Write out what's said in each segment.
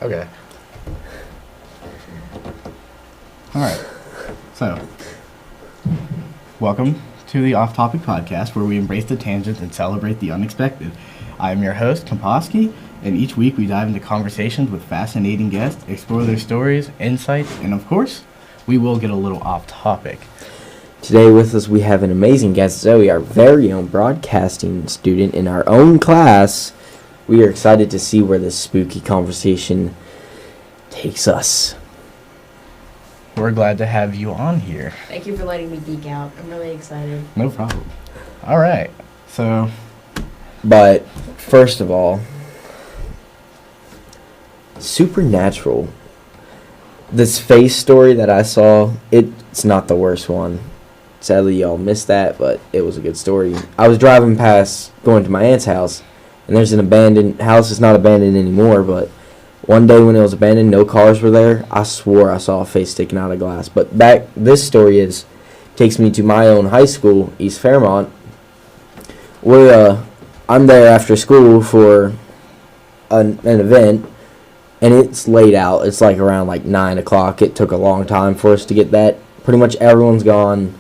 Okay. Alright. So, welcome to the OffTopic podcast, where we embrace the tangent and celebrate the unexpected. I am your host, Komposky, and each week we dive into conversations with fascinating guests, explore their stories, insights, and of course, we will get a little off topic. Today with us we have an amazing guest, Zoe, our very own broadcasting student in our own class. We are excited to see where this spooky conversation takes us. We're glad to have you on here. Thank you for letting me geek out. I'm really excited. No problem. All right. So, But first of all, supernatural. This face story that I saw, it's not the worst one. Sadly, y'all missed that, but it was a good story. I was driving past, going to my aunt's house, and there's an abandoned house. It's not abandoned anymore, but one day when it was abandoned, no cars were there. I swore I saw a face sticking out of glass. But this story takes me to my own high school, East Fairmont, where I'm there after school for an event, and it's laid out. It's like around 9 o'clock. It took a long time for us to get that. Pretty much everyone's gone.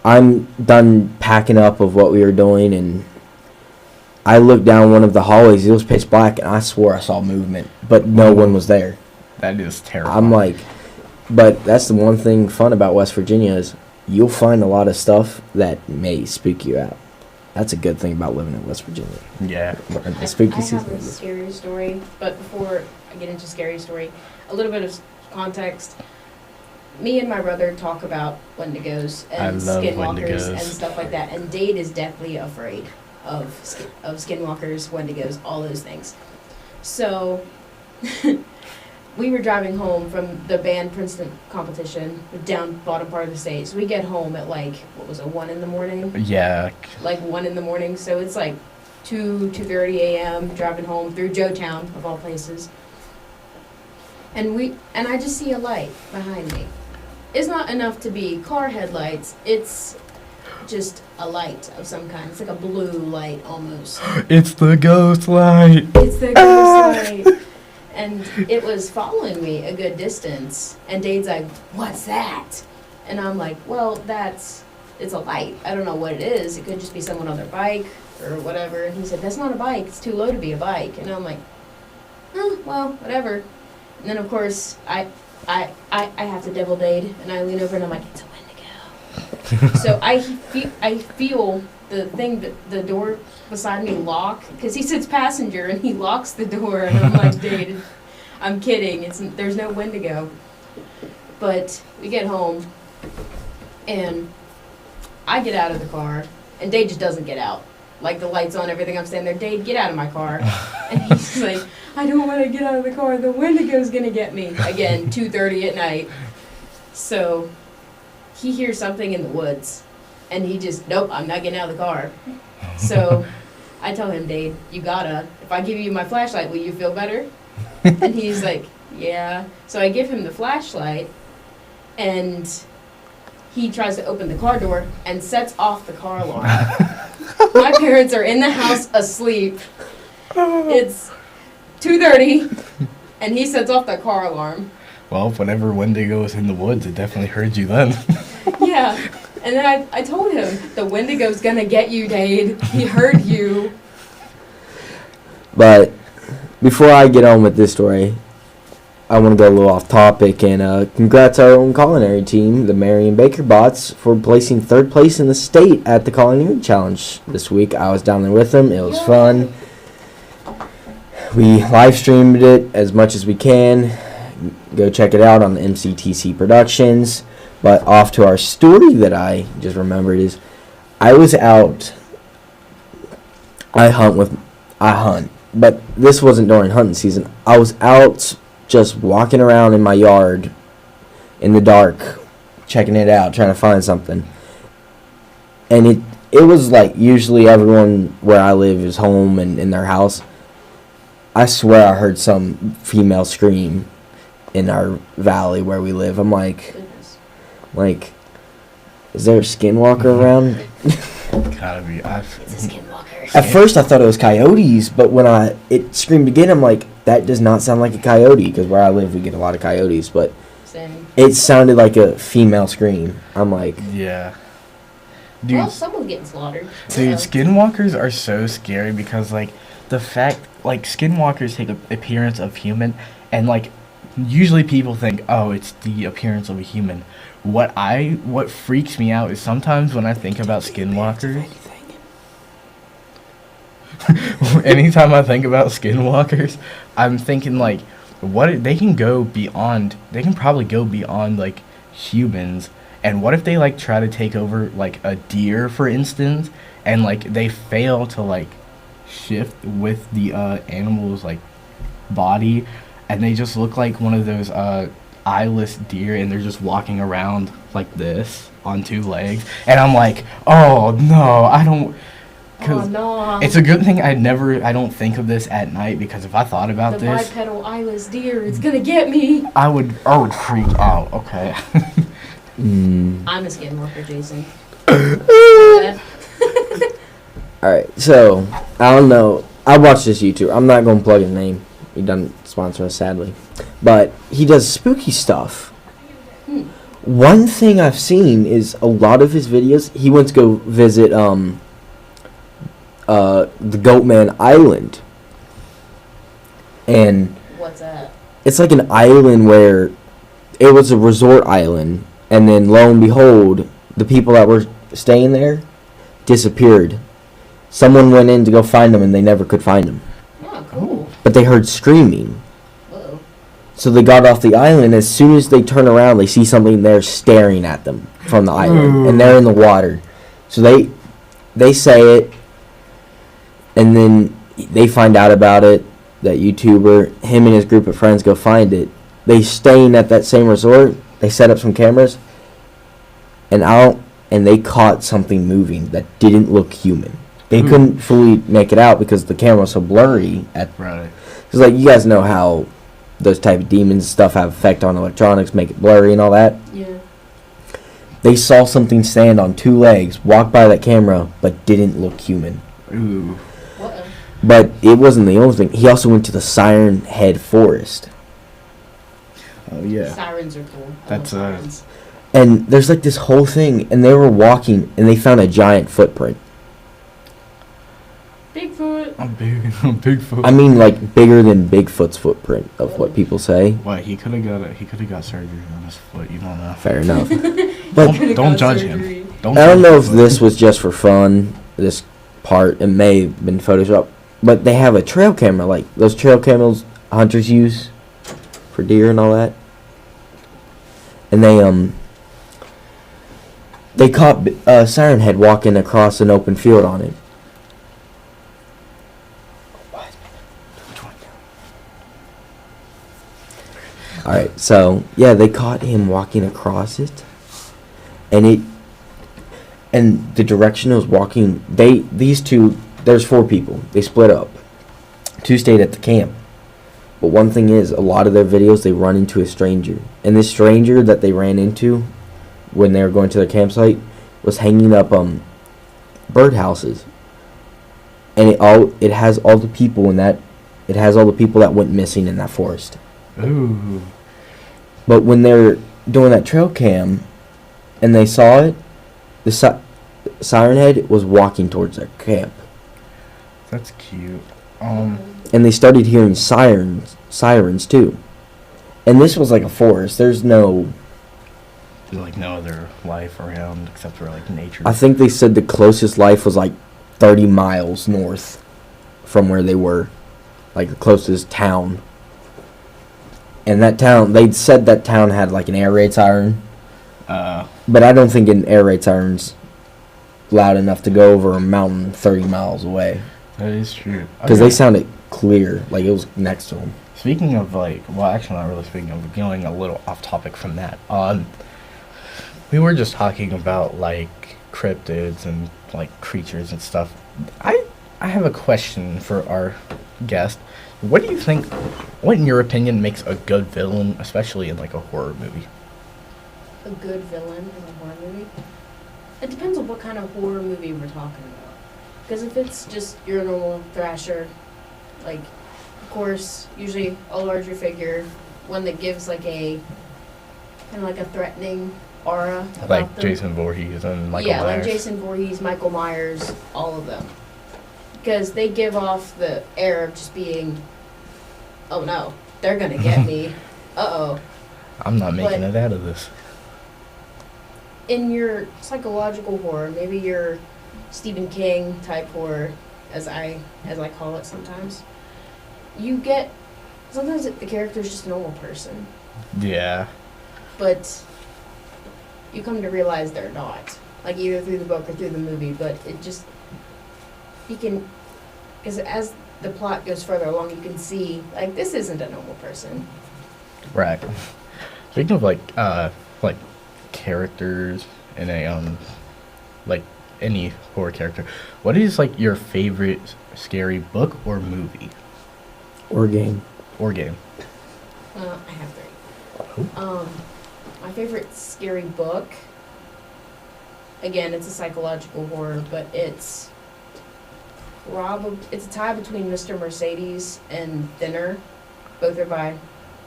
I'm done packing up of what we were doing, and I looked down one of the hallways. It was pitch black, and I swore I saw movement, but no one was there. that is terrible. I'm like, but that's the one thing fun about West Virginia is you'll find a lot of stuff that may spook you out. That's a good thing about living in West Virginia. Yeah. The spooky I have season. a scary story, but before I get into scary story, a little bit of context. Me and my brother talk about Wendigos I and love skinwalkers Wendigos. and stuff like that, and Dade is deathly afraid of skinwalkers, Wendigos, all those things. So we were driving home from the band Princeton competition down bottom part of the state. So we get home at 1 in the morning? Yeah. 1 in the morning. So it's 2:30 a.m. driving home through Joetown, of all places. And I just see a light behind me. It's not enough to be car headlights. It's just a light of some kind. It's like a blue light almost. It's the ghost light. It's the ghost light. And it was following me a good distance. And Dade's like, "What's that?" And I'm like, "Well, it's a light. I don't know what it is. It could just be someone on their bike or whatever." And he said, "That's not a bike. It's too low to be a bike." And I'm like, well, whatever. And then of course I have to devil Dade, and I lean over and I'm like, "It's a Wendigo." So I feel the thing that the door beside me lock, because he sits passenger and he locks the door, and I'm like, "Dade, I'm kidding. There's no Wendigo." But we get home and I get out of the car, and Dade just doesn't get out. The lights on, everything. I'm standing there, "Dade, get out of my car." And he's like, "I don't want to get out of the car. The Wendigo's going to get me." Again, 2:30 at night. So he hears something in the woods, and he just, "Nope, I'm not getting out of the car." So I tell him, "Dade, you gotta. If I give you my flashlight, will you feel better?" And he's like, "Yeah." So I give him the flashlight, and he tries to open the car door and sets off the car alarm. My parents are in the house asleep. It's 2:30, and he sets off the car alarm. Well, whenever Wendigo was in the woods, it definitely heard you then. Yeah, and then I told him, "The Wendigo's gonna get you, Dade. He heard you." But before I get on with this story, I want to go a little off topic, and congrats our own culinary team, the Marion Baker Bots, for placing 3rd place in the state at the Culinary Challenge this week. I was down there with them. It was fun. We live streamed it as much as we can. Go check it out on the MCTC Productions. But off to our story that I just remembered is, I was out. I hunt, but this wasn't during hunting season. I was out just walking around in my yard in the dark, checking it out, trying to find something. And it was usually everyone where I live is home and in their house. I swear I heard some female scream in our valley where we live. I'm like, Goodness. Is there a skinwalker around? Gotta be. It's a skinwalker. At first I thought it was coyotes, but when it screamed again, I'm like, that does not sound like a coyote, because where I live we get a lot of coyotes, but Same. it sounded like a female scream. I'm like, Yeah. Dude, Well, someone's getting slaughtered. dude, skinwalkers are so scary because, like, the fact, like, skinwalkers take a appearance of human, and, like, usually people think, oh, it's the appearance of a human. What freaks me out is sometimes when I think about skinwalkers, anytime I think about skinwalkers, I'm thinking, like, they can probably go beyond, like, humans. And what if they, like, try to take over, like, a deer, for instance, and, like, they fail to, like, shift with the animal's, like, body, and they just look like one of those eyeless deer, and they're just walking around like this on two legs, and I'm like, oh no, I don't. Oh no. It's a good thing I don't think of this at night, because if I thought about The this, bipedal eyeless deer, it's gonna get me. I would freak out. Okay. I'm a skinwalker, Jason. alright, so, I don't know. I watched this YouTuber. I'm not going to plug his name. He doesn't sponsor us, sadly. But he does spooky stuff. One thing I've seen is a lot of his videos, he went to go visit the Goatman Island. And What's that? it's like an island where it was a resort island, and then lo and behold, the people that were staying there disappeared. Someone went in to go find them, and they never could find them. Oh, cool. But they heard screaming. Whoa. So they got off the island. As soon as they turn around, they see something there staring at them from the island, and they're in the water. So they say it, and then they find out about it. That YouTuber, him and his group of friends go find it. They staying at that same resort. They set up some cameras, and they caught something moving that didn't look human. They couldn't fully make it out because the camera was so blurry. Right. Because, like, you guys know how those type of demons and stuff have effect on electronics, make it blurry and all that. Yeah. They saw something stand on two legs, walk by that camera, but didn't look human. Ooh. What? But it wasn't the only thing. He also went to the Siren Head Forest. Oh yeah. Sirens are cool. I That's, love sirens. And there's, like, this whole thing, and they were walking, and they found a giant footprint. Bigfoot. I'm Bigfoot. I mean, like, bigger than Bigfoot's footprint, of what people say. What, he could have got surgery on his foot. You don't know. Fair enough. But Don't judge him. Don't. I don't judge know him, if but- this was just for fun, this part. It may have been Photoshopped. But they have a trail camera, like those trail cameras hunters use for deer and all that. And they caught Siren Head walking across an open field on it. Alright, so, yeah, they caught him walking across it. And the direction it was walking, these two, there's 4 people. They split up. 2 stayed at the camp. But one thing is, a lot of their videos, they run into a stranger. And this stranger that they ran into when they were going to their campsite was hanging up birdhouses. And it has all the people that went missing in that forest. Ooh. But when they're doing that trail cam and they saw it, the Siren Head was walking towards their camp. That's cute. And they started hearing sirens too. And this was like a forest. There's no... Like no other life around except for like nature. I think they said the closest life was like 30 miles north from where they were. Like the closest town. And that town, they'd said that town had like an air raid siren. But I don't think an air raid siren's loud enough to go over a mountain 30 miles away. That is true. Because they sounded clear, like it was next to them. Speaking of like, well, actually not really speaking of, going a little off topic from that. We were just talking about like cryptids and like creatures and stuff. I have a question for our guest. What do you think, what in your opinion makes a good villain, especially in like a horror movie? A good villain in a horror movie? It depends on what kind of horror movie we're talking about. Because if it's just your normal thrasher, like course, usually a larger figure, one that gives like a kind of like a threatening aura about Like them. Jason Voorhees and Michael Yeah, Myers. like Jason Voorhees, Michael Myers, all of them. Because they give off the air of just being, oh no, they're gonna get me. Uh-oh. I'm not making But- it out of this. In your psychological horror, maybe your Stephen King type horror, as I call it sometimes, you get, sometimes the character's just a normal person, Yeah. but you come to realize they're not. Like either through the book or through the movie, but it just, you can, because as the plot goes further along, you can see, like, this isn't a normal person. Right. Speaking of like characters in a like any horror character, what is like your favorite scary book or movie Or game. or game? I have three. My favorite scary book, again, it's a psychological horror, but it's a tie between Mr. Mercedes and Thinner. Both are by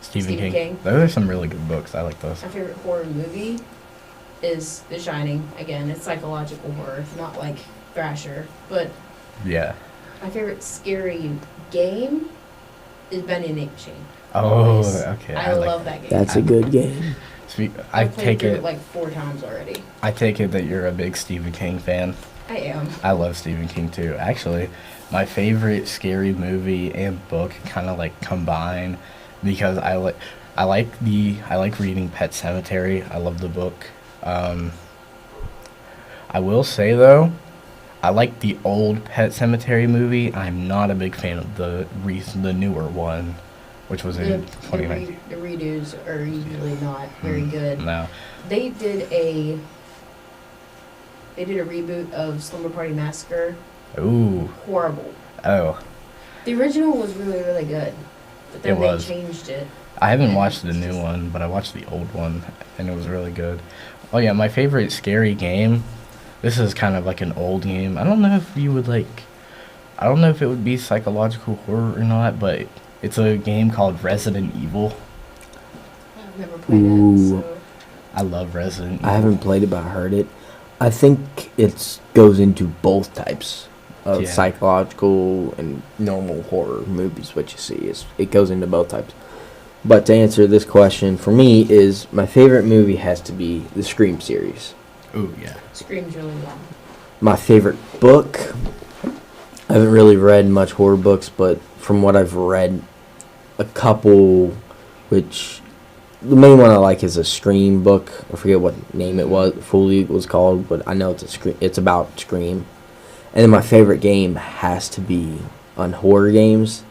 Stephen King. Those are some really good books. I like those. My favorite horror movie is The Shining. Again, it's psychological horror, not like Thrasher. But Yeah. my favorite scary game is Bendy and the Machine. Oh, Always. okay. I like love that game. That's a good game. I I've played take through it. like 4 times already. I take it that you're a big Stephen King fan. I am. I love Stephen King too. Actually, my favorite scary movie and book kind of like combine because I like reading Pet Sematary. I love the book. I will say though, I like the old Pet Sematary movie. I'm not a big fan of the newer one, which was in 2019. The redos are usually not very good. No. They did a reboot of Slumber Party Massacre. Ooh. Horrible. Oh. The original was really, really good, but then It they was. changed it. I haven't And watched the it's new just- one, but I watched the old one, and it was really good. Oh yeah, my favorite scary game. This is kind of like an old game. I don't know if you would like. I don't know if it would be psychological horror or not, but it's a game called Resident Evil. I've never played Ooh. it, so I love Resident Evil. I haven't played it, but I heard it. I think it goes into both types of Yeah. psychological and normal horror movies. What you see is it goes into both types. But to answer this question, for me, is my favorite movie has to be the Scream series. Ooh yeah. Scream's really well. My favorite book, I haven't really read much horror books, but from what I've read, a couple, which the main one I like is a Scream book. I forget what name it was fully was called, but I know it's a Scream. It's about Scream. And then my favorite game has to be on horror games.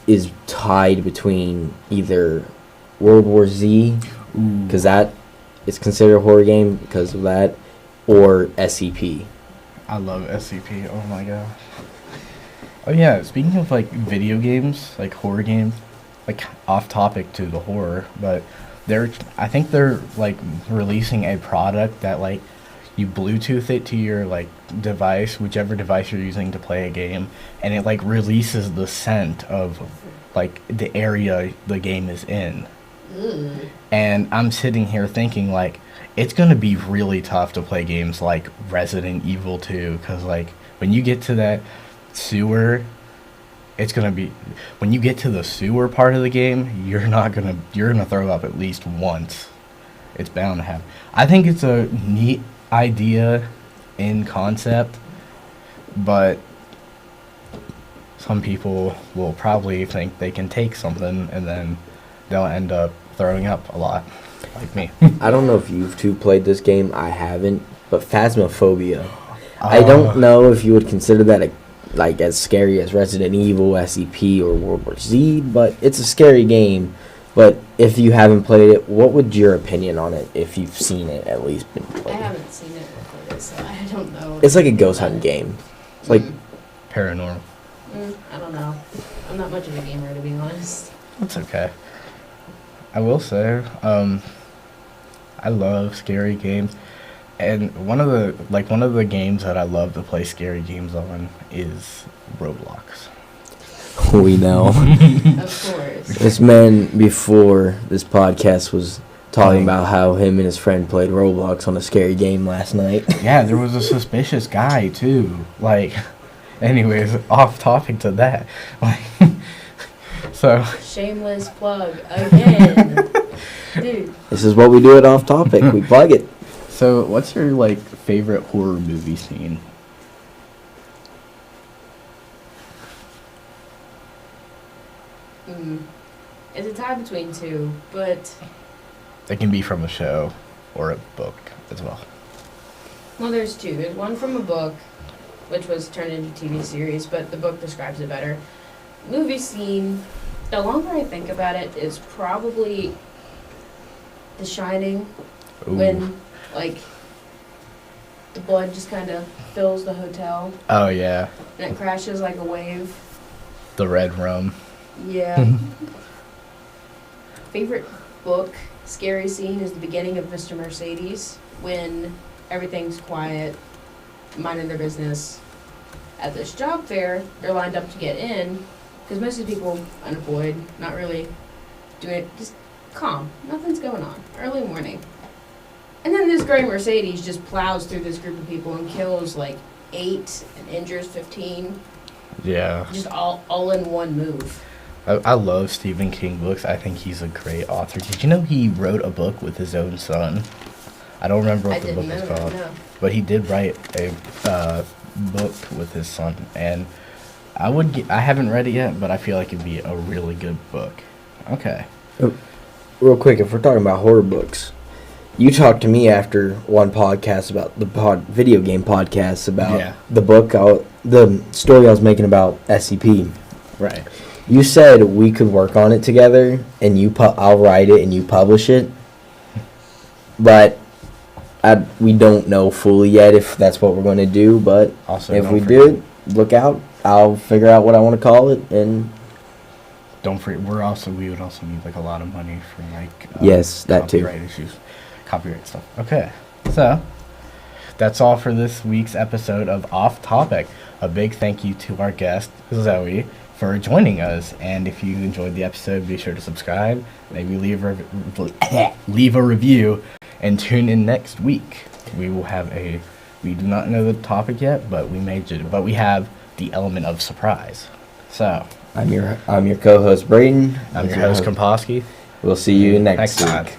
Is tied between either World War Z, because that is considered a horror game because of that, or SCP. I love SCP. Oh my god. Oh yeah. Speaking of like video games, like horror games, like off topic to the horror, but I think they're like releasing a product that like you Bluetooth it to your like device, whichever device you're using to play a game, and it like releases the scent of like the area the game is in. Ugh. And I'm sitting here thinking like it's gonna be really tough to play games like Resident Evil 2, because like when you get to that sewer, it's gonna be when you get to the sewer part of the game, you're gonna throw up at least once. It's bound to happen. I think it's a neat idea in concept, but some people will probably think they can take something and then they'll end up throwing up a lot, like me. I don't know if you've two played this game. I haven't, but Phasmophobia. I don't know if you would consider that like as scary as Resident Evil, SCP, or World War Z, but it's a scary game. But if you haven't played it, what would your opinion on it if you've seen it at least been I played? haven't seen it before this, so I don't know. It's like a ghost hunting game. It's like Paranormal. I don't know. I'm not much of a gamer, to be honest. That's okay. I will say, I love scary games, and one of the games that I love to play scary games on is Roblox. We know. Of course. This man, before this podcast, was talking about how him and his friend played Roblox on a scary game last night. Yeah, there was a suspicious guy too. Like, anyways, off topic to that. Like, so. Shameless plug again. Dude. This is what we do at Off Topic. We plug it. So, what's your like favorite horror movie scene? It's a tie between two, but It can be from a show or a book as well. well, there's two. There's one from a book, which was turned into TV series, but the book describes it better. Movie scene. The longer I think about it, is probably The Shining, Ooh. when like the blood just kind of fills the hotel Oh yeah, and it crashes like a wave. the red rum. Yeah. Favorite book scary scene is the beginning of Mr. Mercedes, when everything's quiet, minding their business. At this job fair, they're lined up to get in, because most of the people unemployed, not really doing it, just calm, nothing's going on, early morning. And then this gray Mercedes just plows through this group of people and kills like 8 and injures 15, Yeah, just all in one move. I love Stephen King books. I think he's a great author. Did you know he wrote a book with his own son? I don't remember I what the book didn't was know called, that, no. but he did write a book with his son, and I haven't read it yet, but I feel like it'd be a really good book. Okay. Real quick, if we're talking about horror books, you talked to me after one podcast about the video game podcast about Yeah. the book, the story I was making about SCP. Right. You said we could work on it together, and I'll write it and you publish it. But we don't know fully yet if that's what we're going to do. But Also, if don't we forget- do it, look out. I'll figure out what I want to call it, and Don't forget, we would also need like a lot of money for like Yes, that too. copyright issues, copyright stuff. Okay, so that's all for this week's episode of Off Topic. A big thank you to our guest Zoe for joining us, and if you enjoyed the episode, be sure to subscribe, maybe leave a review, and tune in next week. We will have we do not know the topic yet, but we have the element of surprise. So. I'm your co-host Braden. I'm your host, Komposky. We'll see you next time. week.